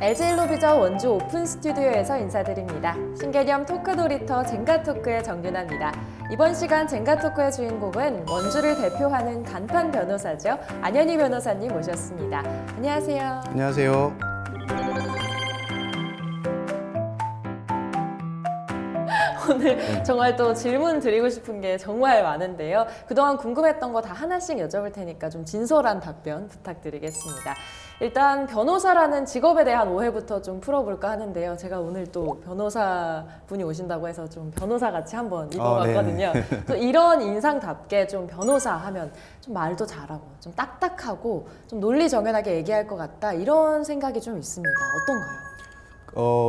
LG일로비전 원주 오픈 스튜디오에서 인사드립니다. 신개념 토크 놀이터 젠가토크의 정윤아입니다. 이번 시간 젠가토크의 주인공은 원주를 대표하는 간판 변호사죠. 안현희 변호사님 모셨습니다. 안녕하세요. 안녕하세요. 오늘 정말 또 질문 드리고 싶은 게 정말 많은데요. 그동안 궁금했던 거 다 하나씩 여쭤볼 테니까 좀 진솔한 답변 부탁드리겠습니다. 일단 변호사라는 직업에 대한 오해부터 좀 풀어볼까 하는데요. 제가 오늘 또 변호사분이 오신다고 해서 좀 변호사같이 한번 입어봤거든요. 또 이런 인상답게 좀 변호사 하면 좀 말도 잘하고 좀 딱딱하고 좀 논리정연하게 얘기할 것 같다 이런 생각이 좀 있습니다. 어떤가요?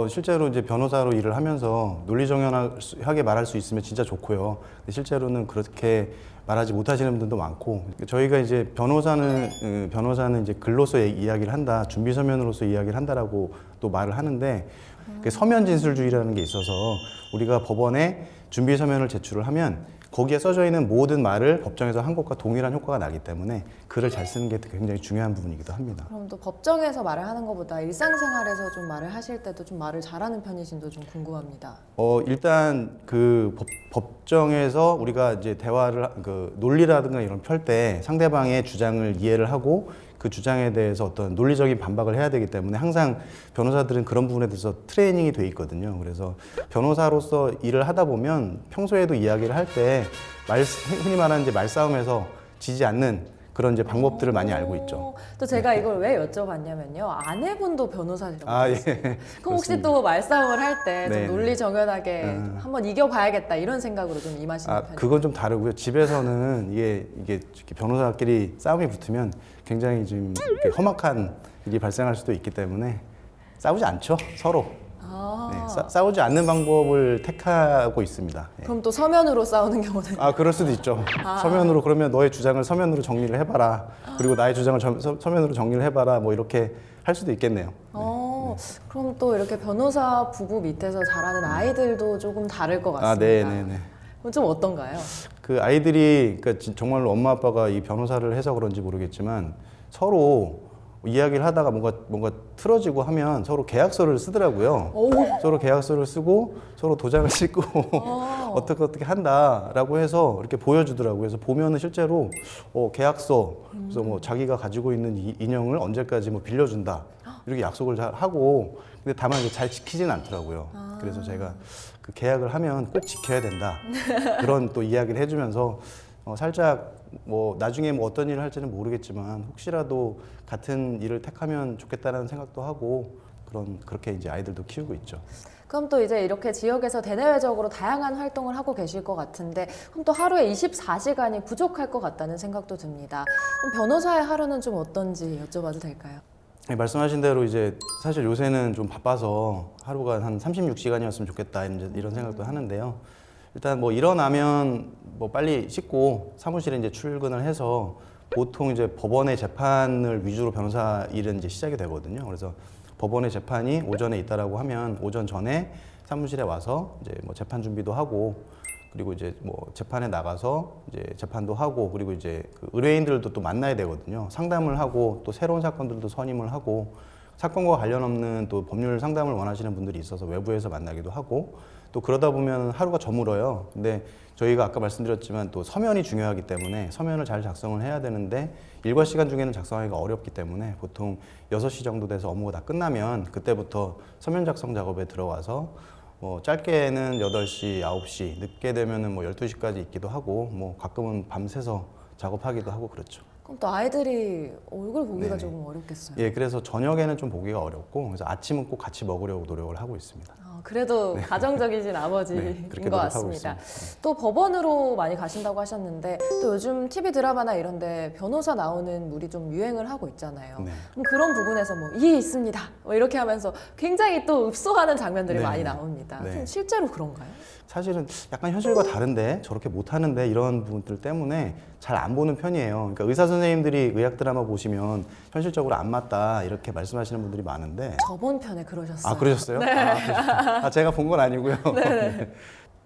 실제로 이제 변호사로 일을 하면서 논리정연하게 말할 수 있으면 진짜 좋고요. 근데 실제로는 그렇게 말하지 못하시는 분들도 많고, 저희가 이제 변호사는 이제 글로서 이야기를 한다, 준비 서면으로서 이야기를 한다라고 또 말을 하는데, 서면 진술주의라는 게 있어서 우리가 법원에 준비 서면을 제출을 하면 거기에 써져 있는 모든 말을 법정에서 한 것과 동일한 효과가 나기 때문에 글을 잘 쓰는 게 굉장히 중요한 부분이기도 합니다. 그럼 또 법정에서 말을 하는 것보다 일상생활에서 좀 말을 하실 때도 좀 말을 잘하는 편이신도 좀 궁금합니다. 일단 그 법정에서 우리가 이제 대화를 논리라든가 이런 펼 때 상대방의 주장을 이해를 하고 그 주장에 대해서 어떤 논리적인 반박을 해야 되기 때문에 항상 변호사들은 그런 부분에 대해서 트레이닝이 돼 있거든요. 그래서 변호사로서 일을 하다 보면 평소에도 이야기를 할 때 흔히 말하는 이제 말싸움에서 지지 않는 그런 이제 방법들을 많이 알고 있죠. 또 제가 이걸 왜 여쭤봤냐면요. 아내분도 변호사시라고 예. 그럼 혹시 또 말싸움을 할 때 좀 네. 논리정연하게 한번 이겨봐야겠다 이런 생각으로 좀 임하시는 편이에요? 그건 좀 다르고요. 집에서는 이게 이렇게 변호사끼리 싸움이 붙으면 굉장히 좀 이렇게 험악한 일이 발생할 수도 있기 때문에 싸우지 않죠, 서로. 네, 싸우지 않는 방법을 택하고 있습니다. 그럼 또 서면으로 싸우는 경우는? 그럴 수도 있죠. 서면으로, 그러면 너의 주장을 서면으로 정리를 해봐라. 그리고 나의 주장을 서면으로 정리를 해봐라. 뭐 이렇게 할 수도 있겠네요. 그럼 또 이렇게 변호사 부부 밑에서 자라는 아이들도 조금 다를 것 같습니다. 네네네. 그럼 좀 어떤가요? 그 아이들이, 그러니까 정말로 엄마 아빠가 이 변호사를 해서 그런지 모르겠지만 서로 이야기를 하다가 뭔가 틀어지고 하면 서로 계약서를 쓰더라고요. 서로 계약서를 쓰고 서로 도장을 찍고 어떻게 한다라고 해서 이렇게 보여주더라고요. 그래서 보면은 실제로 계약서, 그래서 뭐 자기가 가지고 있는 인형을 언제까지 뭐 빌려준다 이렇게 약속을 잘 하고, 근데 다만 이제 잘 지키지는 않더라고요. 그래서 제가 그 계약을 하면 꼭 지켜야 된다 그런 또 이야기를 해주면서 살짝 뭐 나중에 뭐 어떤 일을 할지는 모르겠지만 혹시라도 같은 일을 택하면 좋겠다는 생각도 하고 그렇게 이제 아이들도 키우고 있죠. 그럼 또 이제 이렇게 지역에서 대내외적으로 다양한 활동을 하고 계실 것 같은데 그럼 또 하루에 24시간이 부족할 것 같다는 생각도 듭니다. 그럼 변호사의 하루는 좀 어떤지 여쭤봐도 될까요? 네, 말씀하신 대로 이제 사실 요새는 좀 바빠서 하루가 한 36시간이었으면 좋겠다 이런 생각도 하는데요. 일단 뭐 일어나면 뭐 빨리 씻고 사무실에 이제 출근을 해서 보통 이제 법원의 재판을 위주로 변호사 일은 이제 시작이 되거든요. 그래서 법원의 재판이 오전에 있다라고 하면 오전 전에 사무실에 와서 이제 뭐 재판 준비도 하고, 그리고 이제 뭐 재판에 나가서 이제 재판도 하고, 그리고 이제 그 의뢰인들도 또 만나야 되거든요. 상담을 하고 또 새로운 사건들도 선임을 하고, 사건과 관련 없는 또 법률 상담을 원하시는 분들이 있어서 외부에서 만나기도 하고, 또 그러다 보면 하루가 저물어요. 근데 저희가 아까 말씀드렸지만 또 서면이 중요하기 때문에 서면을 잘 작성을 해야 되는데 일과 시간 중에는 작성하기가 어렵기 때문에 보통 6시 정도 돼서 업무가 다 끝나면 그때부터 서면 작성 작업에 들어가서 뭐 짧게는 8시, 9시, 늦게 되면은 뭐 12시까지 있기도 하고, 뭐 가끔은 밤새서 작업하기도 하고 그렇죠. 그럼 또 아이들이 얼굴 보기가 네네. 조금 어렵겠어요. 예, 그래서 저녁에는 좀 보기가 어렵고, 그래서 아침은 꼭 같이 먹으려고 노력을 하고 있습니다. 그래도 가정적이신 아버지인 그렇게 것 노력하고 같습니다. 있습니다. 또 법원으로 많이 가신다고 하셨는데 또 요즘 TV 드라마나 이런 데 변호사 나오는 물이 좀 유행을 하고 있잖아요. 네. 그럼 그런 부분에서 뭐 이해 있습니다. 뭐 이렇게 하면서 굉장히 또 읍소하는 장면들이 네. 많이 나옵니다. 네. 좀 실제로 그런가요? 사실은 약간 현실과 다른데 저렇게 못하는데 이런 부분들 때문에 잘 안 보는 편이에요. 그러니까 의사 선생님들이 의학 드라마 보시면 현실적으로 안 맞다 이렇게 말씀하시는 분들이 많은데. 저번 편에 그러셨어요. 그러셨어요? 네. 제가 본 건 아니고요. 네네.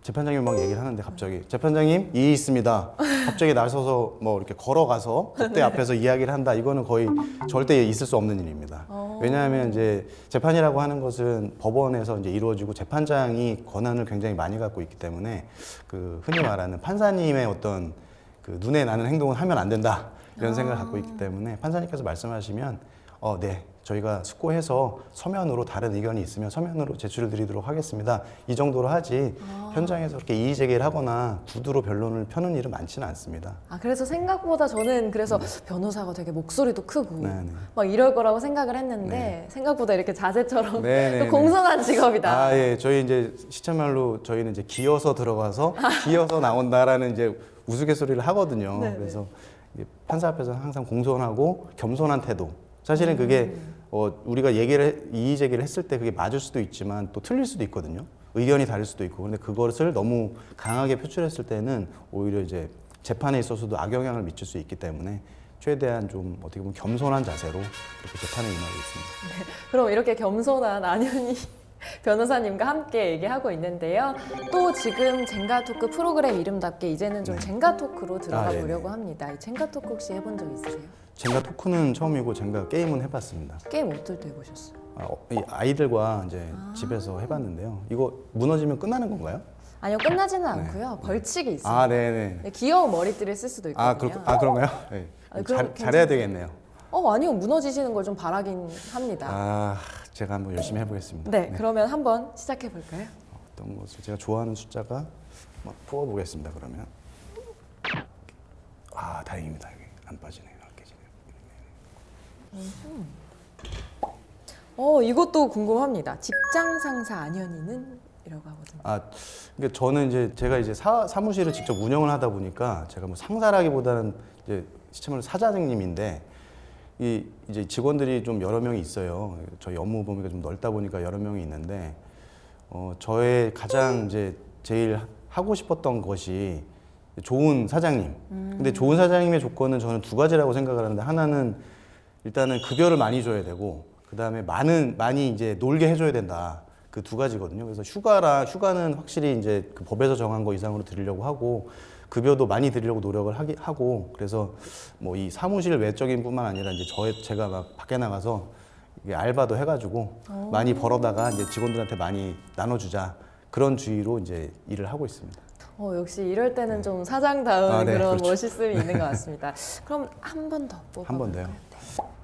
재판장님 막 얘기를 하는데 갑자기 재판장님 이의 있습니다. 갑자기 나서서 뭐 이렇게 걸어가서 법대 앞에서 이야기를 한다. 이거는 거의 절대 있을 수 없는 일입니다. 왜냐하면 이제 재판이라고 하는 것은 법원에서 이제 이루어지고 재판장이 권한을 굉장히 많이 갖고 있기 때문에 그 흔히 말하는 판사님의 어떤 그 눈에 나는 행동은 하면 안 된다 이런 생각을 갖고 있기 때문에 판사님께서 말씀하시면 네. 저희가 숙고해서 서면으로 다른 의견이 있으면 서면으로 제출을 드리도록 하겠습니다. 이 정도로 하지 현장에서 그렇게 이의 제기를 하거나 구두로 변론을 펴는 일은 많지는 않습니다. 그래서 생각보다 저는 그래서 변호사가 되게 목소리도 크고 네네. 막 이럴 거라고 생각을 했는데 생각보다 이렇게 자세처럼 네네네. 또 공손한 직업이다. 예. 저희 이제 시체말로 저희는 이제 기어서 들어가서 기어서 나온다라는 이제 우스갯소리를 하거든요. 네네. 그래서 판사 앞에서는 항상 공손하고 겸손한 태도. 사실은 그게 우리가 이의 제기를 했을 때 그게 맞을 수도 있지만 또 틀릴 수도 있거든요. 의견이 다를 수도 있고. 근데 그것을 너무 강하게 표출했을 때는 오히려 이제 재판에 있어서도 악영향을 미칠 수 있기 때문에 최대한 좀 어떻게 보면 겸손한 자세로 이렇게 재판에 임하고 있습니다. 그럼 이렇게 겸손한 안현희 변호사님과 함께 얘기하고 있는데요. 또 지금 젠가 토크 프로그램 이름답게 이제는 좀 젠가 토크로 들어가 네네. 보려고 합니다. 이 젠가 토크 혹시 해본 적 있으세요? 젠가 토크는 처음이고 젠가 게임은 해봤습니다. 게임 어떨 때 해보셨어요? 이 아이들과 이제 집에서 해봤는데요. 이거 무너지면 끝나는 건가요? 아니요, 끝나지는 않고요. 벌칙이 있어요. 네네. 네, 귀여운 머리띠를 쓸 수도 있거든요. 그런가요? 네. 그럼 잘해야 되겠네요. 아니요, 무너지시는 걸 좀 바라긴 합니다. 제가 한번 열심히 해보겠습니다. 네, 그러면 한번 시작해 볼까요? 어떤 것을 제가 좋아하는 숫자가 막 풀어보겠습니다. 그러면 다행입니다. 여기 안 빠지네요. 안 깨지네요. 이것도 궁금합니다. 직장 상사 안현희는 이라고 하거든요. 그러니까 저는 이제 제가 이제 사무실을 직접 운영을 하다 보니까 제가 뭐 상사라기보다는 이제 시체말로 사장님인데 이제 직원들이 좀 여러 명이 있어요. 저희 업무 범위가 좀 넓다 보니까 여러 명이 있는데 저의 가장 이제 제일 하고 싶었던 것이 좋은 사장님. 근데 좋은 사장님의 조건은 저는 두 가지라고 생각을 하는데 하나는 일단은 급여를 많이 줘야 되고 그다음에 많이 이제 놀게 해줘야 된다. 그 두 가지거든요. 그래서 휴가는 확실히 이제 그 법에서 정한 거 이상으로 드리려고 하고 급여도 많이 드리려고 노력을 하고 그래서 뭐 이 사무실 외적인 뿐만 아니라 이제 제가 막 밖에 나가서 이게 알바도 해가지고 많이 벌어다가 이제 직원들한테 많이 나눠주자 그런 주의로 이제 일을 하고 있습니다. 역시 이럴 때는 좀 사장다운 네, 그런 그렇죠. 멋있음이 있는 것 같습니다. 그럼 한 번 더 뽑아볼까요? 한 번 더요.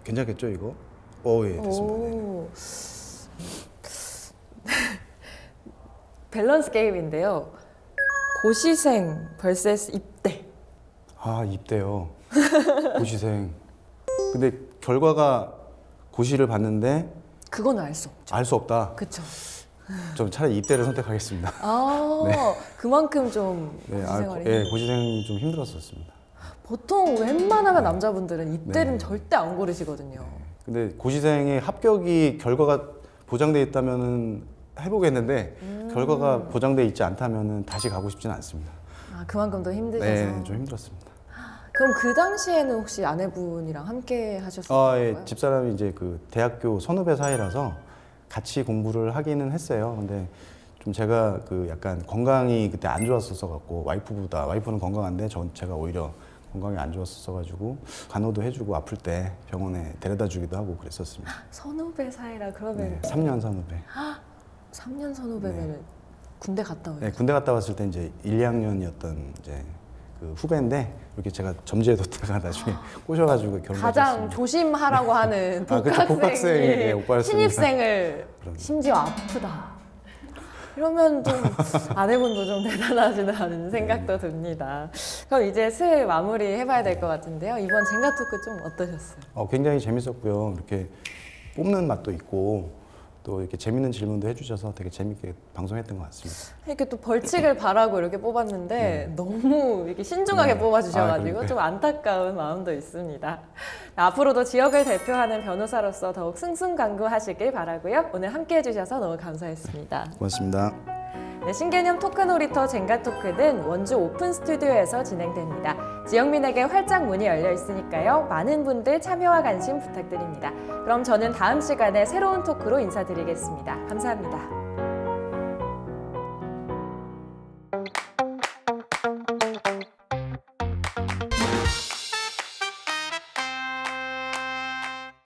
괜찮겠죠 이거? 예, 됐습니다. 밸런스 게임인데요. 고시생 vs 입대. 입대요. 고시생. 근데 결과가 고시를 봤는데 그건 알 수 없죠. 알 수 없다. 그렇죠. 좀 차라리 입대를 선택하겠습니다. 그만큼 좀 고시생활이 고시생이 좀 힘들었었습니다. 보통 웬만하면 남자분들은 입대는 절대 안 고르시거든요. 근데 고시생의 합격이 결과가 보장돼 있다면은 해보겠는데 결과가 보장돼 있지 않다면은 다시 가고 싶지는 않습니다. 그만큼 더 힘드셔서. 네, 좀 힘들었습니다. 그럼 그 당시에는 혹시 아내분이랑 함께 하셨었나요? 집사람이 이제 그 대학교 선후배 사이라서 같이 공부를 하기는 했어요. 근데 좀 제가 그 약간 건강이 그때 안 좋았었어 갖고 와이프는 건강한데 제가 오히려 건강이 안 좋았었어 가지고 간호도 해주고 아플 때 병원에 데려다 주기도 하고 그랬었습니다. 선후배 사이라 그러면 3년 선후배. 3년 선후배면 군대 갔다 오요. 네, 군대 갔다 왔을 때 이제 1, 2학년이었던 이제 그 후배인데 이렇게 제가 점지해뒀다가 나중에 꼬셔가지고 결혼했습니다. 가장 조심하라고 하는 복학생이 오빠였습니다. 신입생을 심지어 아프다. 이러면 좀 아내분도 좀 대단하시다는 생각도 듭니다. 그럼 이제 슬 마무리 해봐야 될 것 같은데요. 이번 젠가 토크 좀 어떠셨어요? 굉장히 재밌었고요. 이렇게 뽑는 맛도 있고 또 이렇게 재밌는 질문도 해주셔서 되게 재밌게 방송했던 것 같습니다. 이렇게 또 벌칙을 바라고 이렇게 뽑았는데 너무 이렇게 신중하게 뽑아주셔가지고 그러니까요. 좀 안타까운 마음도 있습니다. 앞으로도 지역을 대표하는 변호사로서 더욱 승승강구하시길 바라고요. 오늘 함께해 주셔서 너무 감사했습니다. 고맙습니다. 네, 신개념 토크 놀이터 젠가 토크는 원주 오픈 스튜디오에서 진행됩니다. 지역민에게 활짝 문이 열려 있으니까요. 많은 분들 참여와 관심 부탁드립니다. 그럼 저는 다음 시간에 새로운 토크로 인사드리겠습니다. 감사합니다.